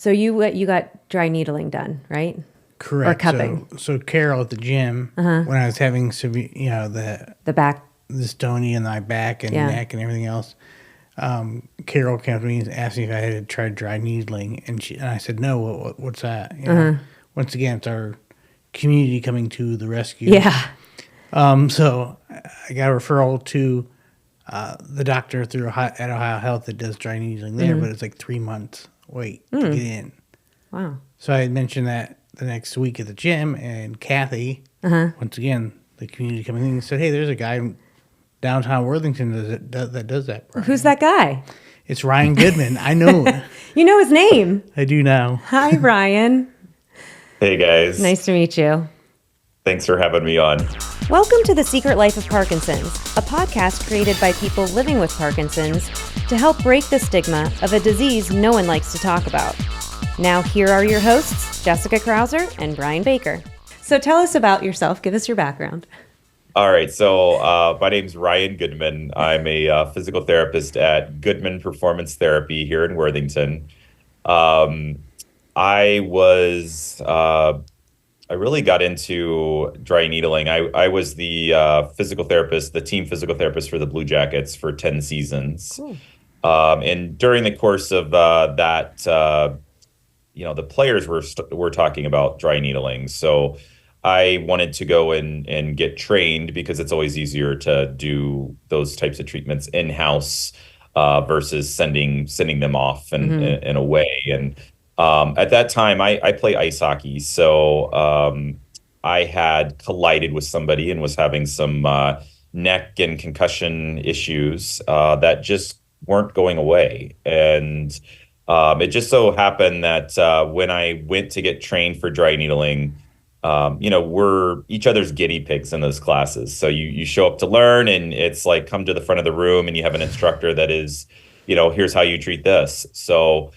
So you got dry needling done, right? Correct. Or cupping. So Carol at the gym, when I was having severe, The back. dystonia in my back and neck and everything else, Carol came to me and asked me if I had tried dry needling, and I said no. What's that? Once again, it's our community coming to the rescue. Yeah. So I got a referral to the doctor at Ohio Health that does dry needling there, but it's like 3 months wait to get in. Wow. So I had mentioned that the next week at the gym, and Kathy, once again, the community coming in, said, "Hey, there's a guy in downtown Worthington that does that." Brian. Who's that guy? It's Ryan Goodman. I know. You know his name. I do now. Hi, Ryan. Hey, guys. Nice to meet you. Thanks for having me on. Welcome to The Secret Life of Parkinson's, a podcast created by people living with Parkinson's to help break the stigma of a disease no one likes to talk about. Now, here are your hosts, Jessica Krauser and Brian Baker. So tell us about yourself. Give us your background. All right. So my name's Ryan Goodman. I'm a physical therapist at Goodman Performance Therapy here in Worthington. I really got into dry needling. I was the physical therapist, the team physical therapist for the Blue Jackets for 10 seasons. Cool. And during the course of that, the players were talking about dry needling. So I wanted to go and get trained because it's always easier to do those types of treatments in-house versus sending them off and away. And at that time, I play ice hockey. So I had collided with somebody and was having some neck and concussion issues that just weren't going away. And it just so happened that when I went to get trained for dry needling, we're each other's guinea pigs in those classes. So you show up to learn, and it's like, come to the front of the room and you have an instructor that is, here's how you treat this. So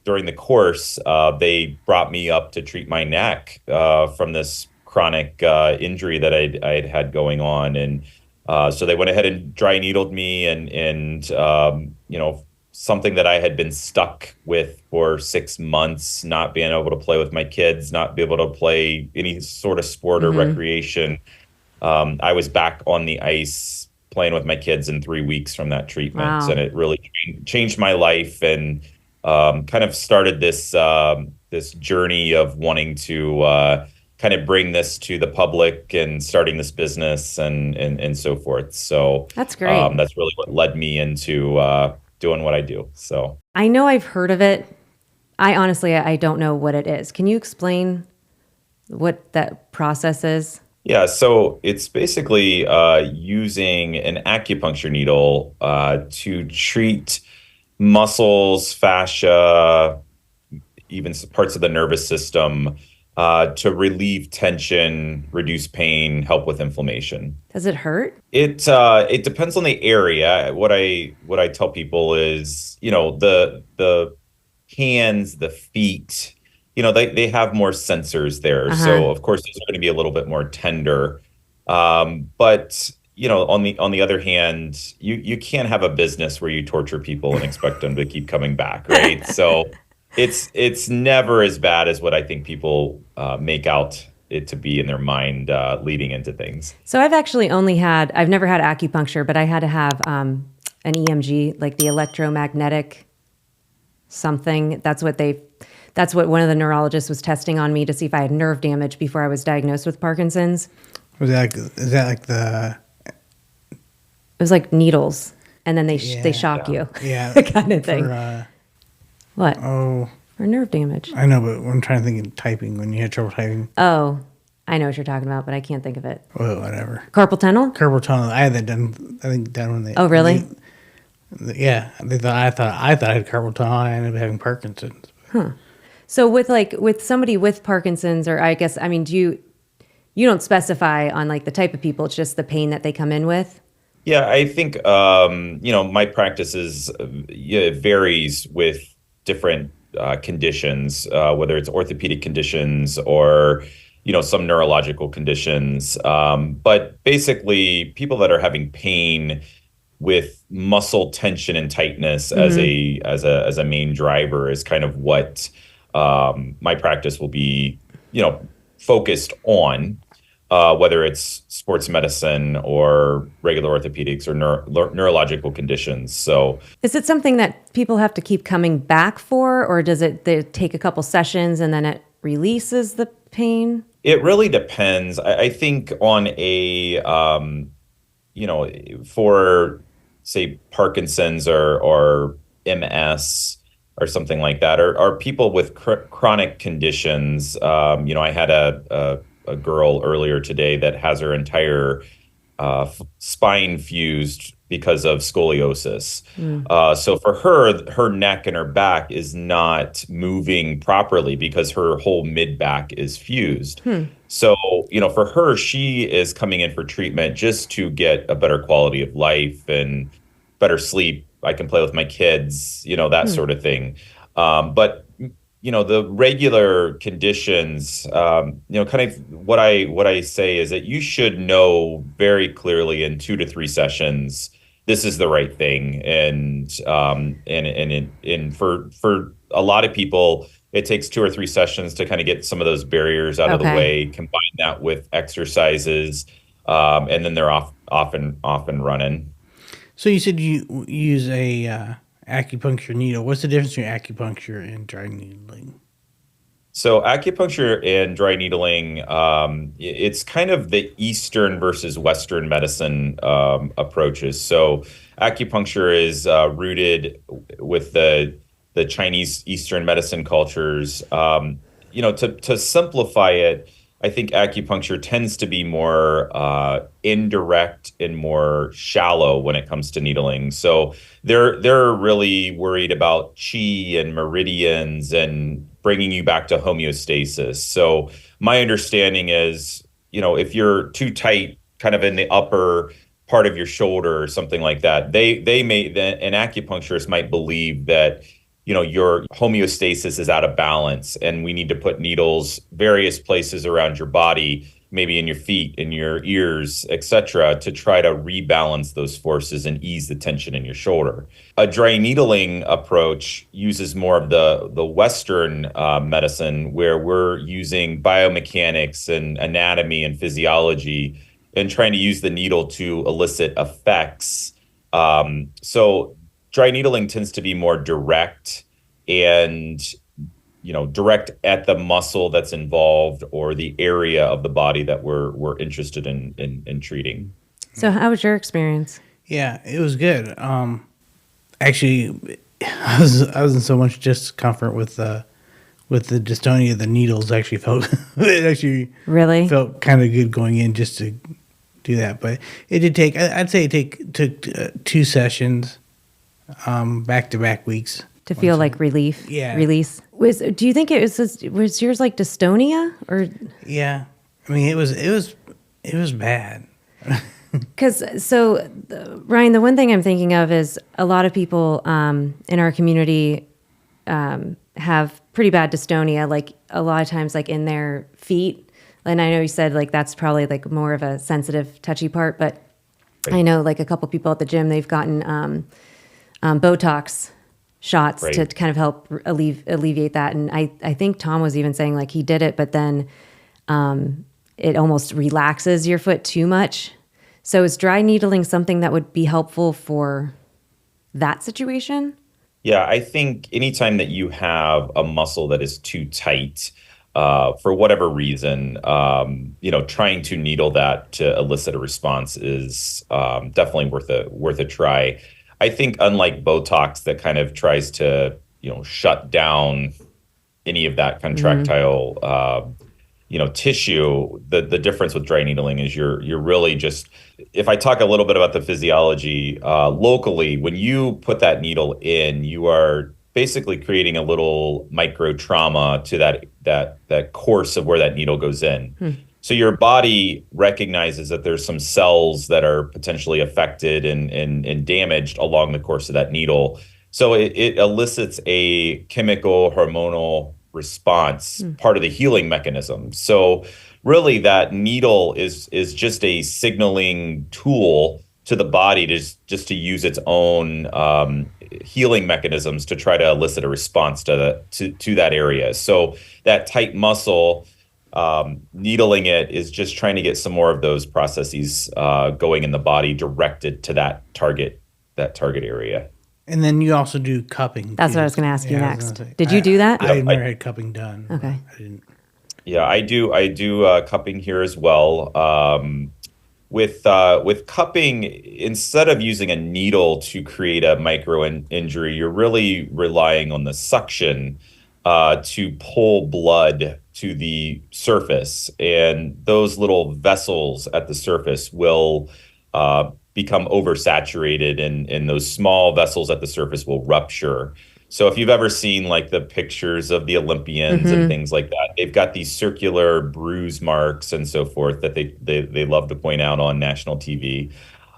during the course, they brought me up to treat my neck from this chronic injury that I'd had going on. And so they went ahead and dry needled me and something that I had been stuck with for 6 months, not being able to play with my kids, not be able to play any sort of sport or recreation. I was back on the ice playing with my kids in 3 weeks from that treatment. Wow. And it really changed my life and kind of started this journey of wanting to kind of bring this to the public and starting this business and so forth. So That's great. That's really what led me into doing what I do. So I know I've heard of it. I don't know what it is. Can you explain what that process is? yeah, so it's basically using an acupuncture needle to treat muscles, fascia, even parts of the nervous system to relieve tension, reduce pain, help with inflammation. Does it hurt? It depends on the area. What I tell people is, the hands, the feet, they have more sensors there. So of course those are going to be a little bit more tender. But on the other hand, you can't have a business where you torture people and expect them to keep coming back, right? So it's never as bad as what I think people make out it to be in their mind leading into things. So I've never had acupuncture, but I had to have an EMG, like the electromagnetic something. That's what one of the neurologists was testing on me to see if I had nerve damage before I was diagnosed with Parkinson's. Is that like the? It was like needles, and then they shock you. Yeah. Kind of thing. What? Oh. For nerve damage. I know, but I'm trying to think of typing when you had trouble typing. Oh, I know what you're talking about, but I can't think of it. Well, whatever. Carpal tunnel? Carpal tunnel. I had that done. I think done when they. Oh, really? They thought I thought I had carpal tunnel. I ended up having Parkinson's. Huh. So with somebody with Parkinson's, or I guess, you don't specify on like the type of people. It's just the pain that they come in with. Yeah, I think my practice it varies with different conditions, whether it's orthopedic conditions or some neurological conditions. But basically, people that are having pain, with muscle tension and tightness as a main driver is kind of what my practice will be, focused on, whether it's sports medicine or regular orthopedics or neurological conditions. So, is it something that people have to keep coming back for, or does they take a couple sessions and then it releases the pain? It really depends. I think on for say Parkinson's or MS or something like that, or people with chronic conditions. I had a girl earlier today that has her entire spine fused because of scoliosis. So for her neck and her back is not moving properly because her whole mid back is fused. So, for her, she is coming in for treatment just to get a better quality of life and better sleep. I can play with my kids, that sort of thing. But the regular conditions, kind of what I say is that you should know very clearly in 2 to 3 sessions this is the right thing, and for a lot of people it takes 2 or 3 sessions to kind of get some of those barriers out of the way. Combine that with exercises, and then they're off and running. So you said you use a acupuncture needle. What's the difference between acupuncture and dry needling? So acupuncture and dry needling, it's kind of the Eastern versus Western medicine approaches. So acupuncture is rooted with the Chinese Eastern medicine cultures. To simplify it, I think acupuncture tends to be more indirect and more shallow when it comes to needling. So they're really worried about chi and meridians and bringing you back to homeostasis. So my understanding is, if you're too tight, kind of in the upper part of your shoulder or something like that, an acupuncturist might believe that your homeostasis is out of balance and we need to put needles various places around your body, maybe in your feet, in your ears, etc., to try to rebalance those forces and ease the tension in your shoulder. A dry needling approach uses more of the Western medicine, where we're using biomechanics and anatomy and physiology and trying to use the needle to elicit effects. So dry needling tends to be more direct and, direct at the muscle that's involved or the area of the body that we're interested in treating. So how was your experience? Yeah, it was good. Actually, I was in so much discomfort with the dystonia. The needles actually felt really felt kind of good going in just to do that. But it did take. I'd say it took 2 sessions. Back-to-back weeks to feel like relief. Yeah. Release. Do you think was yours like dystonia or? Yeah, I mean it was bad. Because Ryan, the one thing I'm thinking of is a lot of people in our community have pretty bad dystonia. Like a lot of times, like in their feet. And I know you said like that's probably like more of a sensitive, touchy part, but right. I know like a couple people at the gym, they've gotten Botox shots to kind of help alleviate that. And I think Tom was even saying like he did it, but then it almost relaxes your foot too much. So is dry needling something that would be helpful for that situation? Yeah, I think anytime that you have a muscle that is too tight, for whatever reason, trying to needle that to elicit a response is definitely worth a try. I think unlike Botox that kind of tries to, shut down any of that contractile, tissue, the difference with dry needling is you're really just, if I talk a little bit about the physiology, locally, when you put that needle in, you are basically creating a little micro trauma to that course of where that needle goes in. So your body recognizes that there's some cells that are potentially affected and damaged along the course of that needle. So it elicits a chemical hormonal response, part of the healing mechanism. So really that needle is just a signaling tool to the body just to use its own healing mechanisms to try to elicit a response to that area. So that tight muscle, needling it is just trying to get some more of those processes going in the body, directed to that target area. And then you also do cupping. That's what I was going to ask you next. Did you do that? I never had cupping done. Okay. I didn't. Yeah, I do cupping here as well. With cupping, instead of using a needle to create a micro injury, you're really relying on the suction to pull blood to the surface, and those little vessels at the surface will become oversaturated, and those small vessels at the surface will rupture. So if you've ever seen like the pictures of the Olympians and things like that, they've got these circular bruise marks and so forth that they love to point out on national TV.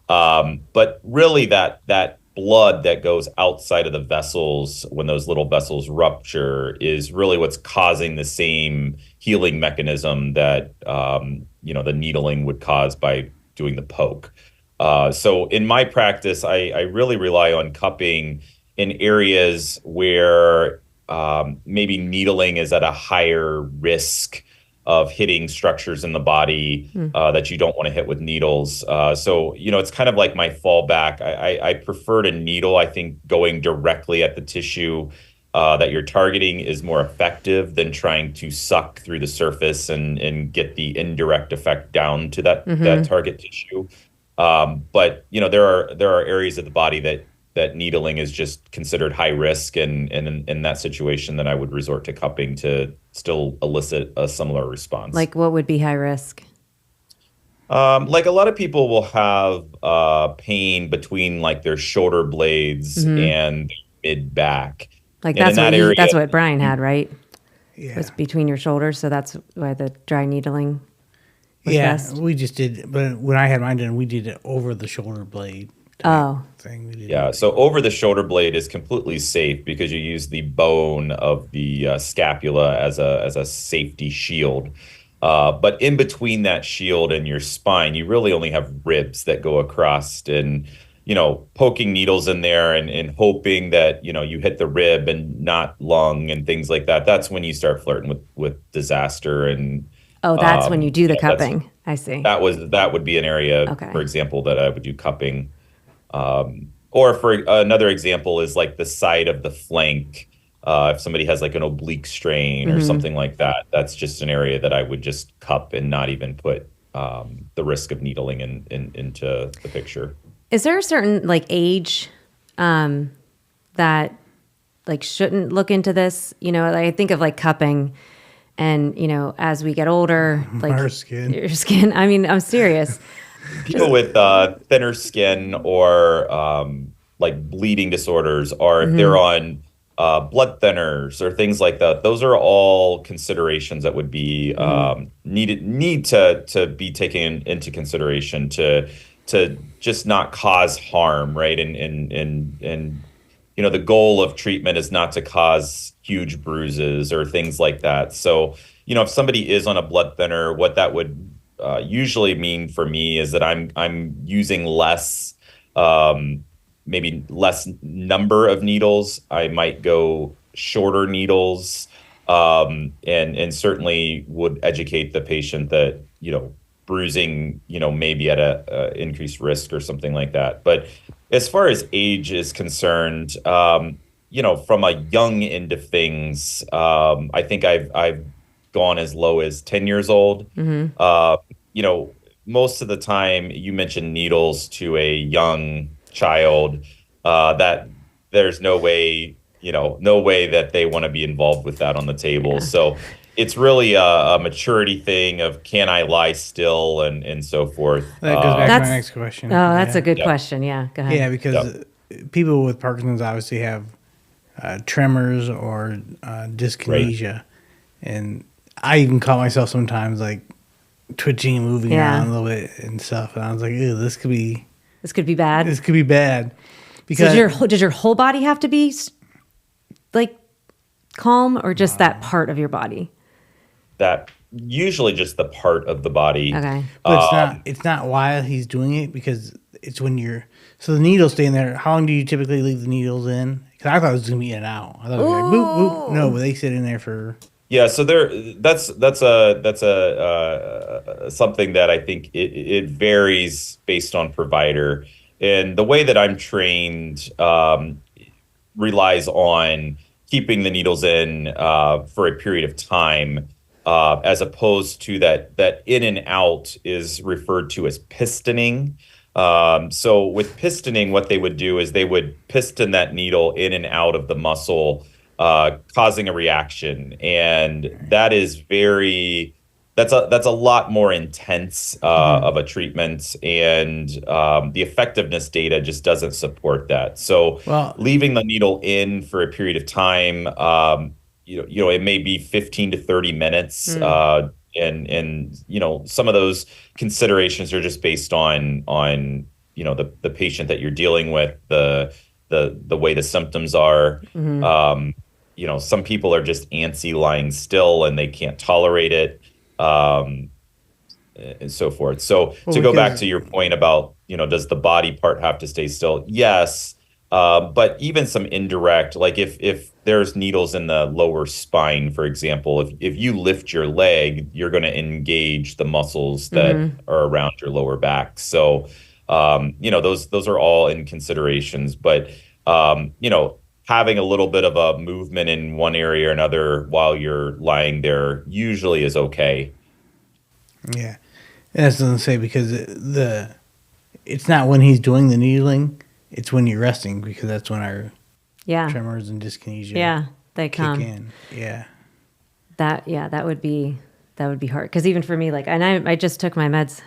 But really that blood that goes outside of the vessels when those little vessels rupture is really what's causing the same healing mechanism that the needling would cause by doing the poke. So in my practice, I really rely on cupping in areas where maybe needling is at a higher risk of hitting structures in the body that you don't want to hit with needles. So, it's kind of like my fallback. I prefer to needle. I think going directly at the tissue that you're targeting is more effective than trying to suck through the surface and get the indirect effect down to that target tissue. But there are areas of the body that needling is just considered high risk, and in that situation, then I would resort to cupping to still elicit a similar response. Like what would be high risk? Like a lot of people will have pain between like their shoulder blades and mid back. Like and that's what Brian had, right? Yeah. It was between your shoulders, so that's why the dry needling was best. We just did, but when I had mine done, we did it over the shoulder blade. Thing. We did So over the shoulder blade is completely safe because you use the bone of the scapula as a safety shield. But in between that shield and your spine, you really only have ribs that go across, and poking needles in there and hoping that you hit the rib and not lung and things like that. That's when you start flirting with disaster. And that's when you do the cupping. I see. That would be an area, Okay. for example, that I would do cupping. Or for another example is like the side of the flank. If somebody has like an oblique strain or something like that, that's just an area that I would just cup and not even put the risk of needling into the picture. Is there a certain like age that like shouldn't look into this? I think of like cupping, and as we get older, like our skin. Your skin. I mean, I'm serious. People with thinner skin or like bleeding disorders, or if they're on blood thinners or things like that, those are all considerations that would be need to be taken into consideration to just not cause harm, right? And the goal of treatment is not to cause huge bruises or things like that. So if somebody is on a blood thinner, what that would usually mean for me is that I'm using less, maybe less number of needles. I might go shorter needles, and certainly would educate the patient that bruising may be at a increased risk or something like that. But as far as age is concerned, from a young end of things, I think I've gone as low as 10 years old. Most of the time you mention needles to a young child, that there's no way that they want to be involved with that on the table. Yeah. So it's really a maturity thing of, can I lie still and so forth. That goes back to my next question. Oh, that's a good question. Yeah, go ahead. Yeah, because people with Parkinson's obviously have tremors or dyskinesia. Right. And I even caught myself sometimes like twitching and moving around a little bit and stuff. And I was like, ew, this could be bad. This could be bad. Because does your whole body have to be like calm, or just that part of your body? That usually just the part of the body. Okay. But it's not while he's doing it, because it's when you're so the needle's staying there. How long do you typically leave the needles in? Because I thought it was gonna be in and out. I thought it was like boop boop. No, but they sit in there for. Yeah, so that's something that I think it varies based on provider, and the way that I'm trained relies on keeping the needles in for a period of time, as opposed to that in and out is referred to as pistoning. So with pistoning, what they would do is they would piston that needle in and out of the muscle, causing a reaction, and that's a lot more intense of a treatment, and the effectiveness data just doesn't support that. So Well, leaving the needle in for a period of time, it may be 15 to 30 minutes, and some of those considerations are just based on the patient that you're dealing with, the way the symptoms are. Some people are just antsy lying still and they can't tolerate it, and so forth. So to go back to your point about, does the body part have to stay still? Yes. But even some indirect, like if there's needles in the lower spine, for example, if you lift your leg, you're going to engage the muscles that are around your lower back. So, those are all in considerations. But, having a little bit of a movement in one area or another while you're lying there usually is okay. Yeah, and that's what I'm saying, because it's not when he's doing the needling, it's when you're resting, because that's when our tremors and dyskinesia they kick come in. Yeah, that would be hard, because even for me, like, and I just took my meds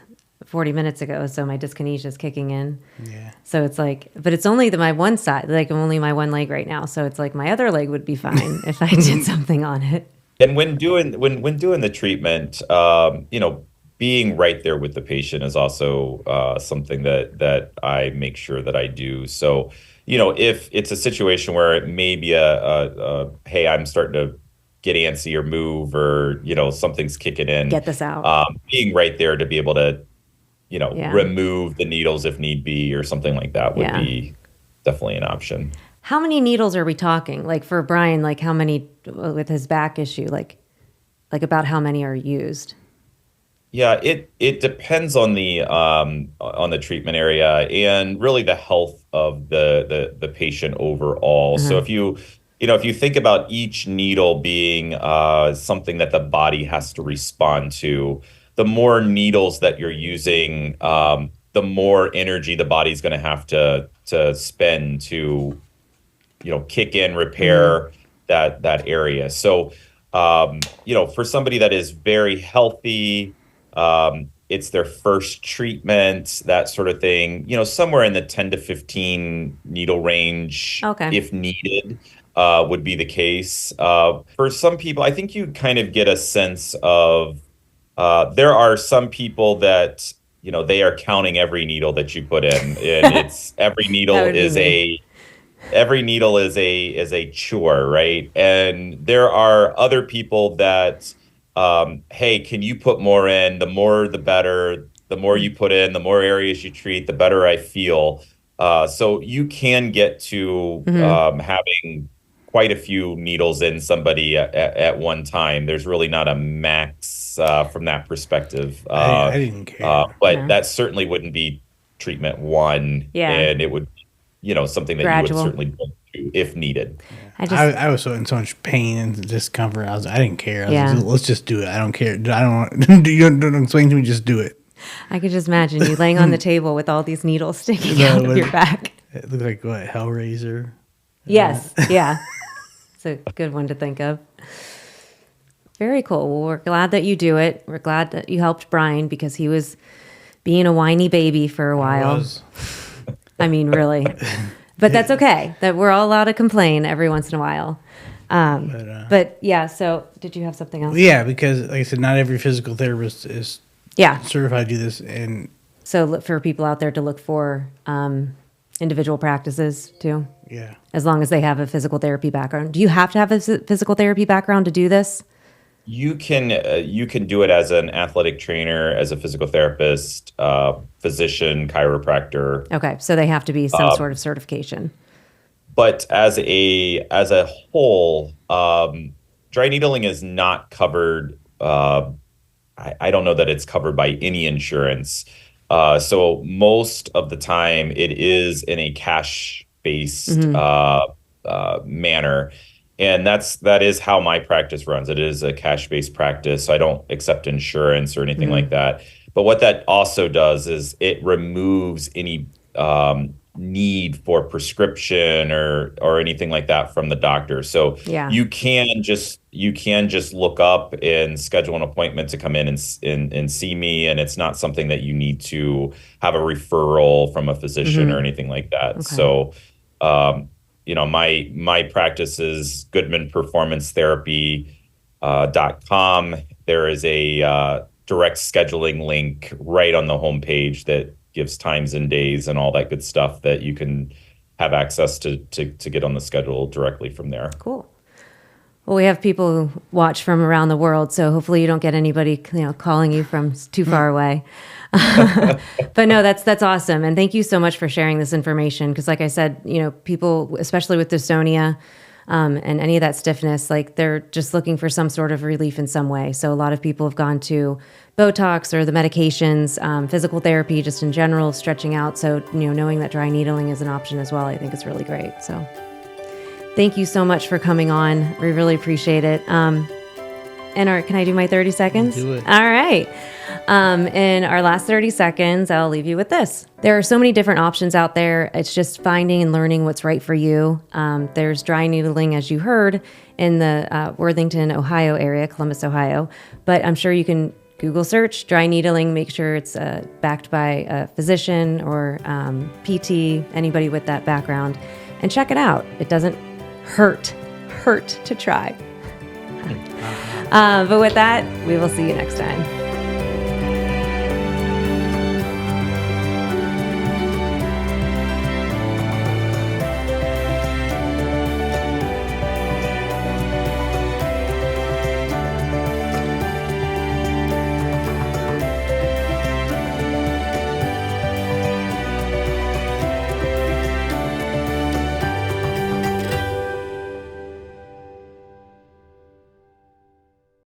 40 minutes ago, so my dyskinesia is kicking in. Yeah. So it's like, but it's only my one side, like only my one leg right now. So it's like my other leg would be fine if I did something on it. And when doing the treatment, being right there with the patient is also something that I make sure that I do. So, if it's a situation where it may be a hey, I'm starting to get antsy or move, or something's kicking in, get this out. Being right there to be able to remove the needles if need be, or something like that would be definitely an option. How many needles are we talking? Like for Brian, like how many with his back issue, like about how many are used? Yeah, it depends on the treatment area and really the health of the patient overall. So if you think about each needle being something that the body has to respond to, the more needles that you're using, the more energy the body's going to have to spend to, kick in, repair that area. So, for somebody that is very healthy, it's their first treatment, that sort of thing, somewhere in the 10 to 15 needle range, if needed, would be the case. For some people, I think you kind of get a sense of, there are some people that, they are counting every needle that you put in, and it's every needle is a chore, right? And there are other people that, hey, can you put more in? The more, the better. The more you put in, the more areas you treat, the better I feel. So you can get to having quite a few needles in somebody at one time. There's really not a max from that perspective. I didn't care. But that certainly wouldn't be treatment one. Yeah. And it would, something that Gradual. you would certainly do if needed. I was so in so much pain and discomfort. I didn't care. I was like, let's just do it. I don't care. I don't want you don't explain to me. Just do it. I could just imagine you laying on the table with all these needles sticking out of your back. It looked like what, Hellraiser. Yes. Yeah. It's a good one to think of. Very cool. Well, we're glad that you do it. We're glad that you helped Brian, because he was being a whiny baby for a while. I mean, really. But that's okay. That we're all allowed to complain every once in a while. But yeah, so did you have something else? Yeah, because like I said, not every physical therapist is certified to do this. And so look for people out there to look for individual practices too. Yeah. As long as they have a physical therapy background. Do you have to have a physical therapy background to do this? You can do it as an athletic trainer, as a physical therapist, physician, chiropractor. Okay, so they have to be some sort Um, of certification. but as a whole, dry needling is not covered. I don't know that it's covered by any insurance. So most of the time, it is in a cash-based Hmm. manner, and that is how my practice runs. It is a cash-based practice, so I don't accept insurance or anything Hmm. like that. But what that also does is it removes any need for prescription or anything like that from the doctor. So Yeah. you can just look up and schedule an appointment to come in and see me, and it's not something that you need to have a referral from a physician or Hmm. anything like that. Okay. So, my practice is Goodman Performance Therapy .com. There is a direct scheduling link right on the homepage that gives times and days and all that good stuff that you can have access to get on the schedule directly from there. Cool. Well, we have people who watch from around the world, so hopefully you don't get anybody, calling you from too far away. But no, that's awesome, and thank you so much for sharing this information. Because, like I said, people, especially with dystonia, and any of that stiffness, like they're just looking for some sort of relief in some way. So a lot of people have gone to Botox or the medications, physical therapy, just in general, stretching out. So knowing that dry needling is an option as well, I think it's really great. So. Thank you so much for coming on. We really appreciate it. Can I do my 30 seconds? Do it. All right. In our last 30 seconds, I'll leave you with this. There are so many different options out there. It's just finding and learning what's right for you. There's dry needling, as you heard, in the Worthington, Ohio area, Columbus, Ohio. But I'm sure you can Google search dry needling, make sure it's backed by a physician or PT, anybody with that background, and check it out. It doesn't hurt to try. But with that, we will see you next time.